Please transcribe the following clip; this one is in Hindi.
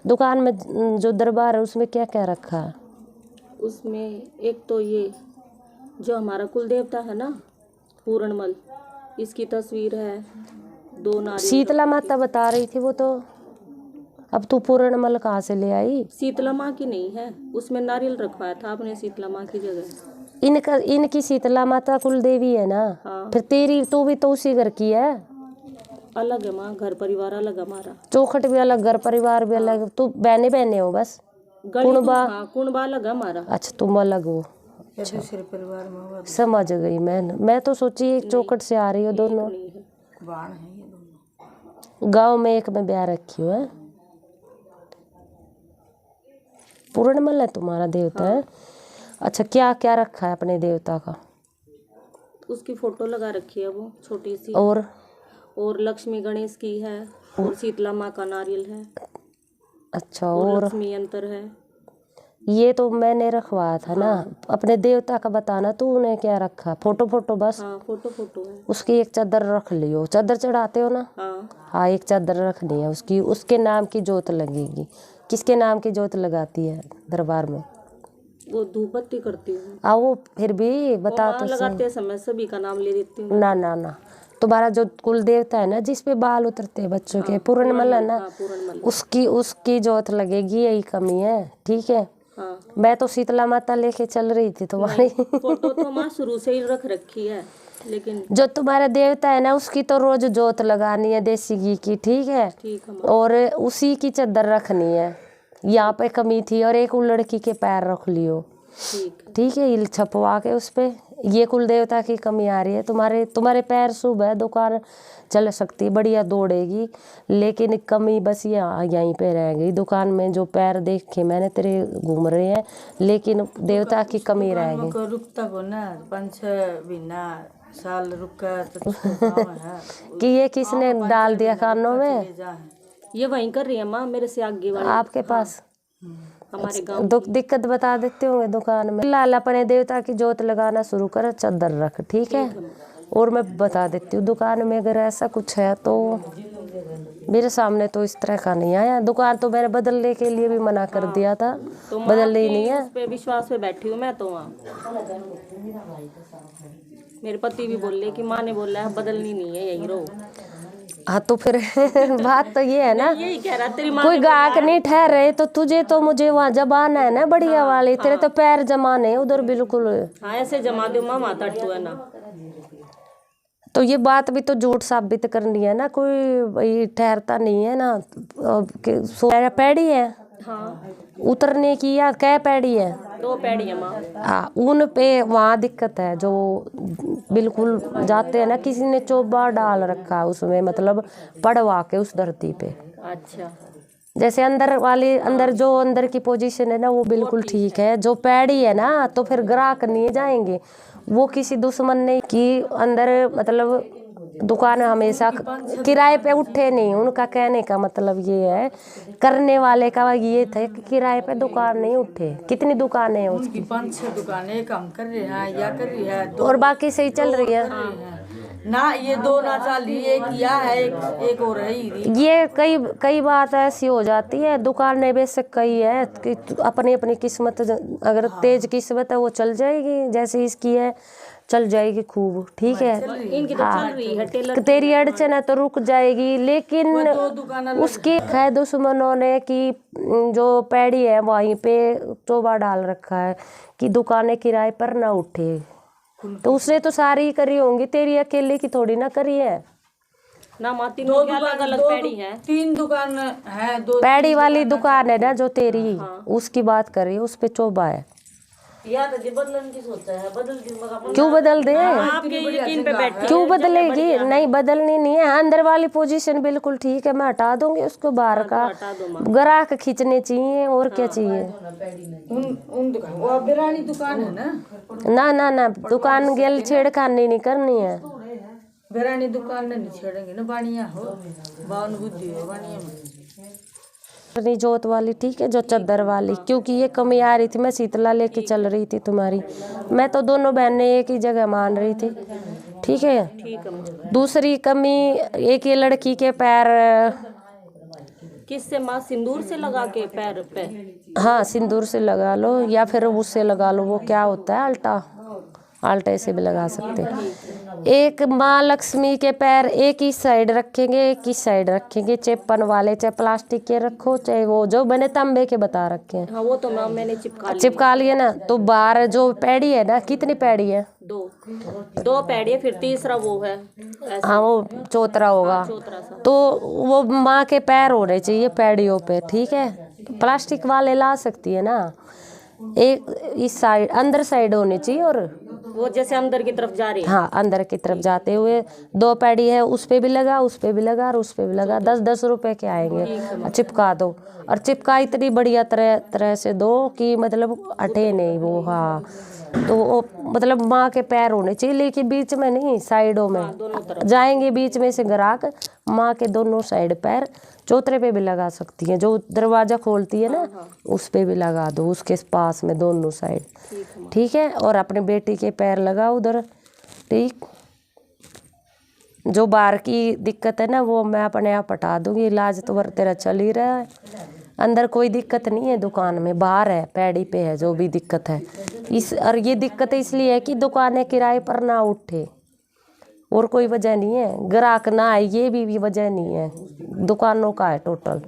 दुकान में जो दरबार है उसमें क्या क्या रखा है? उसमें एक तो ये जो हमारा कुल देवता है ना, पूरणमल, इसकी तस्वीर है। 2 नारियल। शीतला माता बता रही थी वो तो, अब तू पूरणमल कहाँ से ले आई? शीतला माँ की नहीं है, उसमें नारियल रखवाया था आपने शीतला माँ की जगह। इनकी शीतला माता कुल देवी है ना। हाँ। फिर तेरी तू भी तो उसी घर की है। अलग है माँ, घर परिवार अलग हमारा। चौखट भी अलग, घर परिवार भी अलग। तू बहने बहने हो बस। कुणबा। हाँ, कुणबा अलग है हमारा। अच्छा तुम अलग हो। अच्छा। दूसरे परिवार में समझ गई मैं तो सोची एक चौखट से आ रही हो दोनों। गांव में एक में ब्याह रखी हो है। पूरणमल है तुम्हारा देवता है। अच्छा क्या क्या रखा है अपने देवता का? उसकी फोटो लगा रखी है वो छोटी सी। और लक्ष्मी गणेश की है, और शीतला माँ का नारियल है। अच्छा। और लक्ष्मी यंत्र है। ये तो मैंने रखवाया था ना। अपने देवता का बताना तूने क्या रखा? फोटो बस। हाँ, फोटो है। उसकी एक चादर रख लियो। चादर चढ़ाते हो ना? हाँ एक चादर रखनी है उसकी। उसके नाम की जोत लगेगी। किसके नाम की जोत लगाती है दरबार में? वो धूप बत्ती करती हूँ। वो फिर भी बता तो लगाते समय सभी का नाम ले देती हूँ। ना तुम्हारा जो कुल देवता है ना जिसपे बाल उतरते हैं बच्चों के, पूरणमल है ना। उसकी जोत लगेगी, यही कमी है। ठीक है। मैं तो शीतला माता लेके चल रही थी तुम्हारी। फोटो तो माँ शुरू से ही रख रखी है, लेकिन जो तुम्हारा देवता है ना उसकी तो रोज जोत लगानी है देसी घी की। ठीक है। और उसी की चादर रखनी है। यहाँ पे कमी थी। और एक लड़की के पैर रख लियो। ठीक है। ये छपवा के उस पे ये कुल देवता की कमी आ रही है। तुम्हारे पैर शुभ है, दुकान चल सकती, बढ़िया दौड़ेगी। लेकिन कमी बस यहीं पे रह गई। दुकान में जो पैर देखे मैंने तेरे घूम रहे हैं, लेकिन देवता की कमी रह गई। रुकता को ना 5-6 महीना साल रुका कि ये किसने डाल दिया कानों में? ये वहीं कर रही है माँ, मेरे से आगे वाली आपके पास। हमारे गांव दिक्कत बता देते होंगे दुकान में। लाल अपने देवता की जोत लगाना शुरू कर, चादर रख। ठीक है। और मैं बता देती हूँ दुकान में अगर ऐसा कुछ है तो मेरे सामने तो इस तरह का नहीं आया। दुकान तो मैंने बदलने के लिए भी मना कर दिया था, तो बदलने ही नहीं है। उस पे विश्वास पे बैठी हूँ मैं तो वहाँ। मेरे पति भी बोले कि माँ ने बोला है बदलनी नहीं है, यही रहो। हाँ तो फिर बात तो ये है ना, यही कह रहा तेरी माँ कोई गाहक नहीं ठहरे तो तुझे तो मुझे वहाँ जमाना है ना बढ़िया वाली। तेरे तो पैर जमाने उधर बिल्कुल। हाँ ऐसे जमा दो माँ, माता टू है ना। तो ये बात भी तो झूठ साबित करनी है ना, कोई ठहरता नहीं है ना। पैड़ी है। हाँ। उतरने की या कै पैड़ी है? 2 पैड़ियाँ माँ। हाँ उन पे वहाँ दिक्कत है। जो बिल्कुल जाते हैं ना, किसी ने चोबा डाल रखा उसमें, मतलब पड़वा के उस धरती पे। अच्छा। जैसे अंदर जो अंदर की पोजीशन है ना वो बिल्कुल ठीक है। जो पैड़ी है ना तो फिर ग्राहक नहीं जाएंगे। वो किसी दुश्मन ने की अंदर, मतलब दुकान हमेशा किराए पे उठे नहीं। उनका कहने का मतलब ये है, करने वाले का ये था कि किराए पे दुकान नहीं उठे। कितनी दुकानें हैं उसकी? 5-6 दुकानें काम कर रहे हैं या कर रही है, और बाकी सही चल रही है ना। ये 2 ना चल रही है, किया है एक और है। ये कई बात ऐसी हो जाती है। दुकानें बेशक कई है कि अपनी अपनी किस्मत, अगर तेज किस्मत है वो चल जाएगी, जैसे इसकी है चल जाएगी खूब। ठीक है। इनकी तो चल रही है टेलर। तेरी अड़चन है तो रुक जाएगी, लेकिन उसकी है दुश्मनों ने कि जो पैड़ी है वहीं पे चोबा डाल रखा है कि दुकानें किराए पर ना उठे। तो उसने तो सारी ही करी होंगी, तेरी अकेले की थोड़ी ना करी है ना। माती में अलग अलग पैड़ी है। 3 दुकान है। 2 पैड़ी वाली दुकान है ना जो तेरी, उसकी बात कर रही है, उस पे चोबा है। यार बदलन की सोचा है, बदल क्यों बदल दे? आपके यकीन पे बैठी क्यों बदलेगी? नहीं बदलनी नहीं है। अंदर वाली पोजीशन बिल्कुल ठीक है, मैं हटा दूंगी उसको। बाहर का ग्राहक खींचने चाहिए और क्या चाहिए। वो बिरानी दुकान है ना। ना दुकान गेल छेड़खानी नहीं करनी है। बिरानी दुकान नहीं छेड़ेंगे ना। बानिया हो बावन बुद्धि हो बानिया में जोत वाली। ठीक है। जो चादर वाली, क्योंकि ये कमी आ रही थी, मैं शीतला लेके चल रही थी तुम्हारी। मैं तो दोनों बहनें एक ही जगह मान रही थी। ठीक है। दूसरी कमी, एक ये लड़की के पैर किससे माँ, सिंदूर से लगा के पैर पे? हाँ, सिंदूर से लगा लो या फिर उससे लगा लो, वो क्या होता है अल्टा, आल्टे से भी लगा सकते हैं। एक माँ लक्ष्मी के पैर एक ही साइड रखेंगे, एक ही साइड रखेंगे, चेपन वाले, चाहे प्लास्टिक के रखो चाहे वो जो मैंने तांबे के बता रखे हैं। हाँ वो तो मैंने चिपका लिए ना। तो बाहर जो पैड़ी है ना, कितनी पैड़ी है? दो पैड़ी है, फिर तीसरा वो है ऐसे। हाँ वो चौतरा होगा। चौतरा सा। तो वो माँ के पैर होने चाहिए पैड़ियों पे, ठीक है। प्लास्टिक वाले ला सकती है ना, एक इस साइड अंदर साइड होनी चाहिए और वो जैसे अंदर की तरफ जा रही है। हाँ, अंदर की तरफ जाते हुए 2 पैड़ी है, उस पे भी लगा, उस पे भी लगा और उस पे भी लगा। 10-10 रुपए के आएंगे। चिपका दो और चिपका इतनी बढ़िया तरह से दो कि मतलब अटे नहीं वो। हाँ, तो वो मतलब माँ के पैर होने चाहिए, लेकिन बीच में नहीं, साइडों में जाएंगे। बीच में से ग्राहक माँ के दोनों साइड पैर, चौतरे पे भी लगा सकती है, जो दरवाजा खोलती है ना उस पे भी लगा दो, उसके पास में दोनों साइड, ठीक है। और अपने बेटी के पैर लगाओ उधर, ठीक। जो बाहर की दिक्कत है ना वो मैं अपने आप हटा दूंगी, इलाज तो तेरा चल ही रहा है। अंदर कोई दिक्कत नहीं है दुकान में, बाहर है, पैड़ी पे है जो भी दिक्कत है। और ये दिक्कत इसलिए है कि दुकानें किराए पर ना उठे, और कोई वजह नहीं है। ग्राहक ना आए ये भी वजह नहीं है, दुकानों का है टोटल।